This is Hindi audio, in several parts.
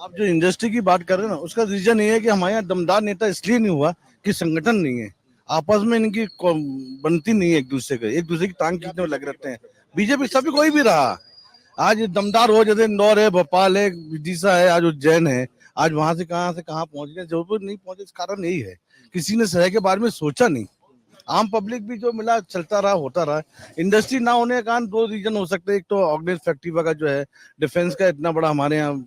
आप जो इंडस्ट्री की बात कर रहे हैं ना, उसका रीजन ये है कि हमारे यहाँ दमदार नेता इसलिए नहीं हुआ कि संगठन नहीं है, आपस में इनकी बनती नहीं है, एक दूसरे की टांग खींचने में लगे रहते हैं। बीजेपी सभी कोई भी रहा, आज दमदार हो, जैसे इंदौर है, भोपाल है, विदिशा है, आज उज्जैन है, आज वहां से कहाँ पहुंच गए, जबलपुर नहीं पहुंचे। इस कारण यही है, किसी ने शहर के बारे में सोचा नहीं। आम पब्लिक भी जो मिला चलता रहा, होता रहा। इंडस्ट्री ना होने के कारण दो रीजन हो सकते हैं, एक तो ऑर्गेनाइज फैक्ट्री का जो है, डिफेंस का इतना बड़ा हमारे यहाँ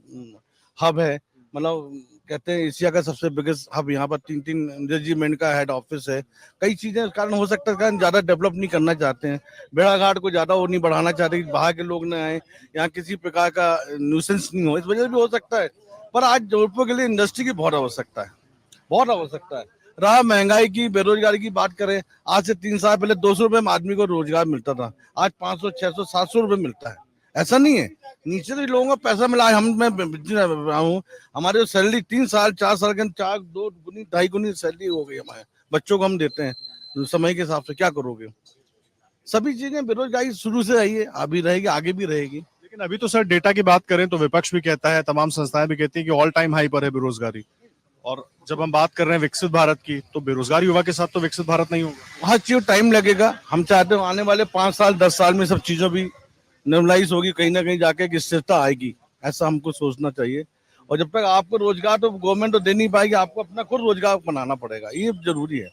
हब है, मतलब कहते हैं एशिया का सबसे बिगेस्ट हब, यहाँ पर 3 रेजिमेंट का हेड ऑफिस है। कई चीजें इस कारण हो सकता है, कारण ज्यादा डेवलप नहीं करना चाहते हैं, भेड़ाघाट को ज्यादा वो नहीं बढ़ाना चाहते कि बाहर के लोग न आए, यहाँ किसी प्रकार का न्यूसेंस नहीं हो, इस वजह से भी हो सकता है। पर आज जबलपुर के लिए इंडस्ट्री की बहुत आवश्यकता है, बहुत आवश्यकता है। रहा महंगाई की, बेरोजगारी की बात करें, आज से 3 साल पहले 200 रुपए में आदमी को रोजगार मिलता था, आज 500, 600, 700 रुपए मिलता है। ऐसा नहीं है, नीचे से लोगों को पैसा मिला है। मैं रहा हूँ, हमारे सैलरी 3 साल 4 साल के 2 गुनी 2.5 गुनी सैलरी हो गई हमारे बच्चों को, हम देते हैं समय के हिसाब से। क्या करोगे, सभी चीजें, बेरोजगारी शुरू से आई है, अभी रहेगी, आगे भी रहेगी। लेकिन अभी तो सर डेटा की बात करें तो विपक्ष भी कहता है, तमाम संस्थाएं भी कहती हैं कि ऑल टाइम हाई पर है बेरोजगारी। और जब हम बात कर रहे हैं विकसित भारत की, तो बेरोजगार युवा के साथ तो विकसित भारत नहीं होगा। हर चीज टाइम लगेगा। हम चाहते हैं आने वाले 5 साल 10 साल में सब चीजों भी नॉर्मलाइज होगी, कहीं ना कहीं जाके एक स्थिरता आएगी, ऐसा हमको सोचना चाहिए। और जब तक आपको रोजगार तो गवर्नमेंट तो दे नहीं पाएगी, आपको अपना खुद रोजगार बनाना पड़ेगा, ये जरूरी है।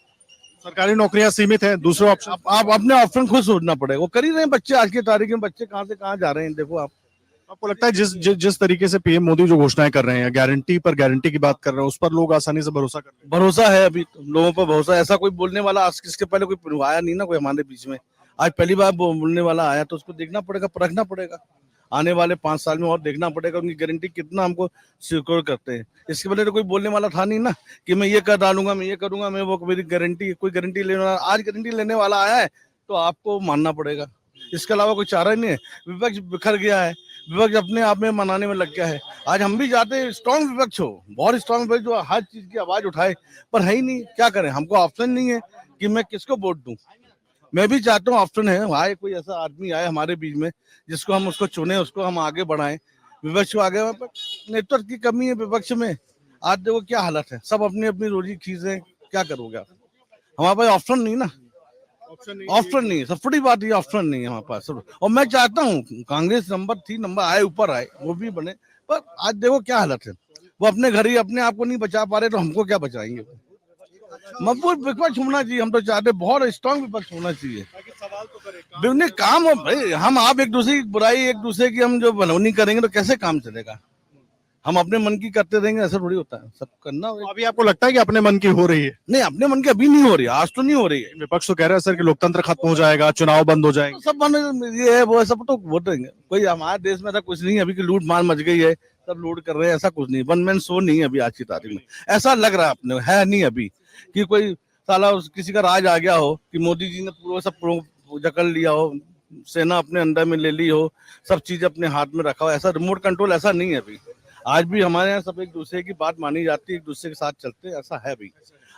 सरकारी नौकरियां सीमित है, दूसरे ऑप्शन आप अपने ऑप्शन खुद सोचना पड़ेगा, वो कर ही रहे हैं बच्चे। आज की तारीख में बच्चे कहाँ से कहाँ जा रहे हैं, देखो आप। आपको लगता है जिस तरीके से पीएम मोदी जो घोषणाएं कर रहे हैं, गारंटी पर गारंटी की बात कर रहे हैं, उस पर लोग आसानी से भरोसा कर रहे हैं? भरोसा है, अभी लोगों पर भरोसा। ऐसा कोई बोलने वाला आज इसके पहले कोई आया नहीं ना, कोई हमारे बीच में। आज पहली बार बोलने वाला आया, तो उसको देखना पड़ेगा, परखना पड़ेगा। आने वाले 5 साल में और देखना पड़ेगा उनकी गारंटी कितना हमको सिक्योर करते हैं। इसके पहले तो कोई बोलने वाला था नहीं ना कि मैं ये कर डालूंगा, मैं ये करूंगा, मैं वो, मेरी गारंटी, कोई गारंटी लेने वाला। आज गारंटी लेने वाला आया है तो आपको मानना पड़ेगा, इसके अलावा कोई चारा ही नहीं है। विपक्ष बिखर गया है, विपक्ष अपने आप में मनाने में लग गया है। आज हम भी चाहते हैं स्ट्रॉन्ग विपक्ष हो, बहुत स्ट्रॉन्ग विपक्ष जो हर चीज की आवाज उठाए, पर है ही नहीं। क्या करें, हमको ऑप्शन नहीं है कि मैं किसको वोट दूं। मैं भी चाहता हूँ ऑप्शन है, आए कोई ऐसा आदमी आए हमारे बीच में जिसको हम उसको चुने, उसको हम आगे बढ़ाएं, विपक्ष को आगे। नेतृत्व की कमी है विपक्ष में। आज देखो क्या हालत है, सब अपनी अपनी रोजी खींचे, क्या करोगे आप। हमारे पास ऑप्शन नहीं ना, ऑप्शन नहीं है, सब बड़ी बात ये, ऑप्शन नहीं है हमारे पास सब। और मैं चाहता हूँ कांग्रेस नंबर 3 नंबर आए, ऊपर आए, वो भी बने। पर आज देखो क्या हालत है, वो अपने घर ही अपने आप को नहीं बचा पा रहे, तो हमको क्या बचाएंगे। मजबूत विपक्ष होना चाहिए, हम तो चाहते बहुत स्ट्रांग विपक्ष होना चाहिए। बिजनेस काम हो भाई, हम आप एक दूसरे की बुराई, एक दूसरे की हम जो बनौनी करेंगे तो कैसे काम चलेगा। हम अपने मन की करते रहेंगे, ऐसा थोड़ी होता है, सब करना होगा। अभी आपको लगता है कि अपने मन की हो रही है? नहीं, अपने मन की अभी नहीं हो रही है, आज तो नहीं हो रही है। विपक्ष तो कह रहा है सर कि लोकतंत्र खत्म हो जाएगा, चुनाव बंद हो जाएंगे। सब बन ये है वो है, सब तो वोट देंगे। कोई हमारे देश में ऐसा कुछ नहीं है अभी कि लूट मार मच गई है, सब लूट कर रहे हैं, ऐसा कुछ नहीं। वन मैन शो नहीं है अभी आज की तारीख में, ऐसा लग रहा है अपने है नहीं अभी कि कोई साला किसी का राज आ गया हो, कि मोदी जी ने पूरा सब जकड़ लिया हो, सेना अपने अंदर में ले ली हो, सब चीज अपने हाथ में रखा हो। ऐसा रिमोट कंट्रोल ऐसा नहीं है अभी। आज भी हमारे यहाँ सब एक दूसरे की बात मानी जाती है, एक दूसरे के साथ चलते हैं, ऐसा है अभी।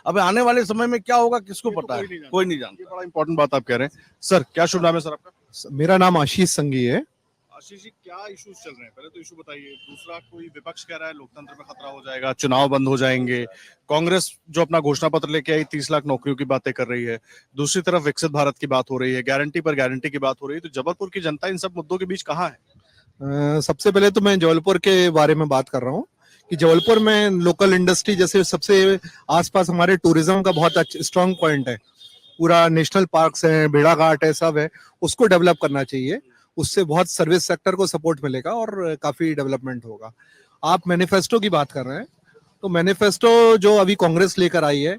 अब आने वाले समय में क्या होगा किसको पता है, कोई नहीं जानता। बड़ा इंपॉर्टेंट बात आप कह रहे हैं। सर क्या शुभ नाम है सर आपका? मेरा नाम आशीष संघी है। आशीष जी, क्या इश्यूज चल रहे हैं, पहले तो इशू बताइए। दूसरा, कोई विपक्ष कह रहा है लोकतंत्र में खतरा हो जाएगा, चुनाव बंद हो जाएंगे। कांग्रेस जो अपना घोषणा पत्र लेके आई 30 लाख नौकरियों की बातें कर रही है। दूसरी तरफ विकसित भारत की बात हो रही है, गारंटी पर गारंटी की बात हो रही है। तो जबलपुर की जनता इन सब मुद्दों के बीच कहाँ है? सबसे पहले तो मैं जबलपुर के बारे में बात कर रहा हूँ कि जबलपुर में लोकल इंडस्ट्री, जैसे सबसे आसपास हमारे टूरिज्म का बहुत स्ट्रांग पॉइंट है, पूरा नेशनल पार्क्स है, भेड़ाघाट है, सब है, उसको डेवलप करना चाहिए। उससे बहुत सर्विस सेक्टर को सपोर्ट मिलेगा और काफी डेवलपमेंट होगा। आप मैनिफेस्टो की बात कर रहे हैं, तो मैनिफेस्टो जो अभी कांग्रेस लेकर आई है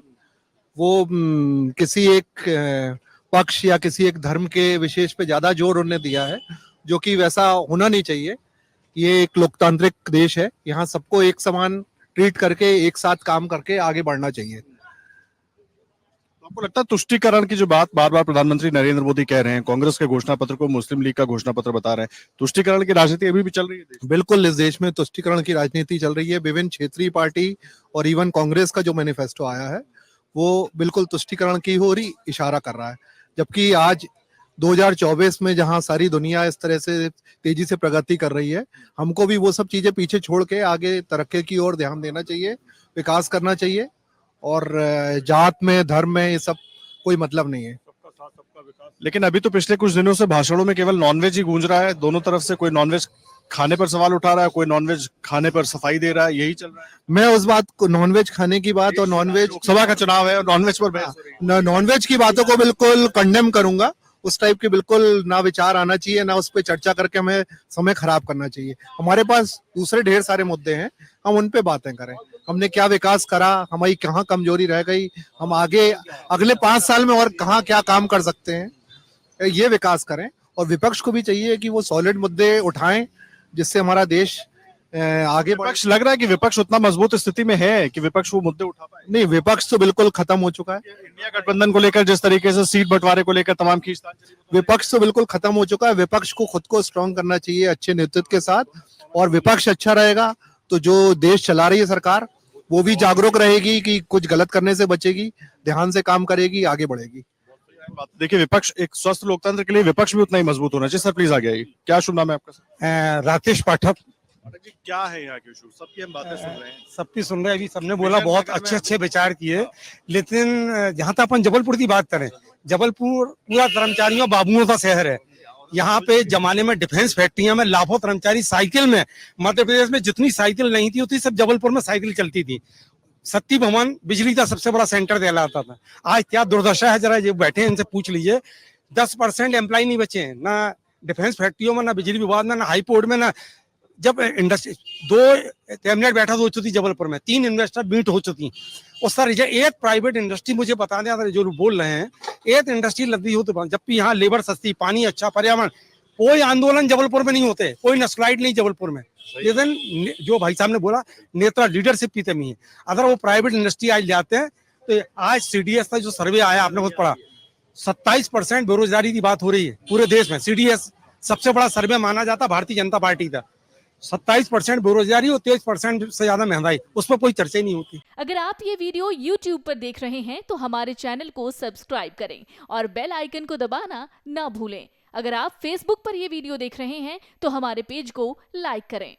वो किसी एक पक्ष या किसी एक धर्म के विशेष पे ज्यादा जोर उन्होंने दिया है, जो कि वैसा होना नहीं चाहिए। ये एक लोकतांत्रिक देश है, यहाँ सबको एक समान ट्रीट करके एक साथ काम करके आगे बढ़ना चाहिए। आपको लगता है तुष्टीकरण की जो बात बार बार प्रधानमंत्री नरेंद्र मोदी कह रहे हैं, कांग्रेस के घोषणा पत्र को मुस्लिम लीग का घोषणा पत्र बता रहे हैं, तुष्टीकरण की राजनीति अभी भी चल रही है देश में? बिल्कुल, इस देश में तुष्टीकरण की राजनीति चल रही है। विभिन्न क्षेत्रीय पार्टी और इवन कांग्रेस का जो मैनिफेस्टो आया है वो बिल्कुल तुष्टीकरण की हो रही इशारा कर रहा है। जबकि आज 2024 में जहां सारी दुनिया इस तरह से तेजी से प्रगति कर रही है, हमको भी वो सब चीजें पीछे छोड़ के आगे तरक्की की ओर ध्यान देना चाहिए, विकास करना चाहिए। और जात में, धर्म में ये सब कोई मतलब नहीं है। लेकिन अभी तो पिछले कुछ दिनों से भाषणों में केवल नॉनवेज ही गूंज रहा है, दोनों तरफ से। कोई नॉनवेज खाने पर सवाल उठा रहा है, कोई नॉनवेज खाने पर सफाई दे रहा है, यही चल रहा है। मैं उस बात को, नॉनवेज खाने की बात और नॉनवेज, लोकसभा का चुनाव है और नॉनवेज पर बहस हो रही है। नॉनवेज की बातों को बिल्कुल कंडेम करूंगा। उस टाइप के बिल्कुल ना विचार आना चाहिए, ना उस पर चर्चा करके हमें समय खराब करना चाहिए। हमारे पास दूसरे ढेर सारे मुद्दे हैं, हम उन पे बातें करें। हमने क्या विकास करा, हमारी कहाँ कमजोरी रह गई, हम आगे अगले 5 साल में और कहाँ क्या काम कर सकते हैं, ये विकास करें। और विपक्ष को भी चाहिए कि वो सॉलिड मुद्दे उठाएं, जिससे हमारा देश आगे बढ़े। विपक्ष, लग रहा है कि विपक्ष उतना मजबूत स्थिति में है कि विपक्ष वो मुद्दे उठा पाए? नहीं, विपक्ष तो बिल्कुल खत्म हो चुका है। इंडिया गठबंधन को लेकर जिस तरीके से सीट बंटवारे को लेकर तमाम खींचतान चली, विपक्ष तो बिल्कुल खत्म हो चुका है। विपक्ष को खुद को स्ट्रांग करना चाहिए अच्छे नेतृत्व के साथ, और विपक्ष अच्छा रहेगा तो जो देश चला रही है सरकार, वो भी जागरूक रहेगी कि कुछ गलत करने से बचेगी, ध्यान से काम करेगी, आगे बढ़ेगी। देखिए, विपक्ष, एक स्वस्थ लोकतंत्र के लिए विपक्ष भी उतना ही मजबूत होना चाहिए। सर प्लीज आगे आइए। क्या शुभ नाम है आपका? राकेश पाठक। जी, क्या है यहाँ के इशू? सबकी हम बातें सुन रहे हैं। सबकी सुन रहे हैं, अभी सबने बोला, बहुत अच्छे अच्छे विचार किए। लेकिन जहां तक अपन जबलपुर की बात करें, जबलपुर पूरा कर्मचारियों बाबुओं का शहर है। यहाँ पे जमाने में डिफेंस फैक्ट्रियां में लाखों कर्मचारी साइकिल में, मध्य प्रदेश में जितनी साइकिल नहीं थी उतनी सब जबलपुर में साइकिल चलती थी। सत्ती भवन बिजली का सबसे बड़ा सेंटर कहलाता था। आज क्या दुर्दशा है, जरा जो बैठे हैं इनसे पूछ लीजिए। 10% एम्प्लॉय नहीं बचे हैं, ना डिफेंस फैक्ट्रियों में, ना बिजली विभाग में, ना हाईकोर्ट में, ना जब इंडस्ट्री 2 कैबिनेट बैठक हो चुकी जबलपुर में, 3 इन्वेस्टर मीट हो चुकी। और सर एक प्राइवेट इंडस्ट्री मुझे बता दें, जो बोल रहे हैं, एक इंडस्ट्री लगी हो तो, जबकि यहाँ लेबर सस्ती, पानी अच्छा, पर्यावरण, कोई आंदोलन जबलपुर में नहीं होते, कोई नक्सलाइट नहीं जबलपुर में। लेकिन जो भाई साहब ने बोला, नेता लीडरशिप की कमी है। अगर वो प्राइवेट इंडस्ट्री आज जाते हैं तो आज CDS का जो सर्वे आया, आपने खुद पढ़ा, 27% बेरोजगारी की बात हो रही है पूरे देश में। CDS सबसे बड़ा सर्वे माना जाता भारतीय जनता पार्टी का। 27% बेरोजगारी और 23% से ज्यादा महंगाई, उस पर कोई चर्चा ही नहीं होती। अगर आप ये वीडियो YouTube पर देख रहे हैं तो हमारे चैनल को सब्सक्राइब करें और बेल आइकन को दबाना ना भूलें। अगर आप Facebook पर ये वीडियो देख रहे हैं तो हमारे पेज को लाइक करें।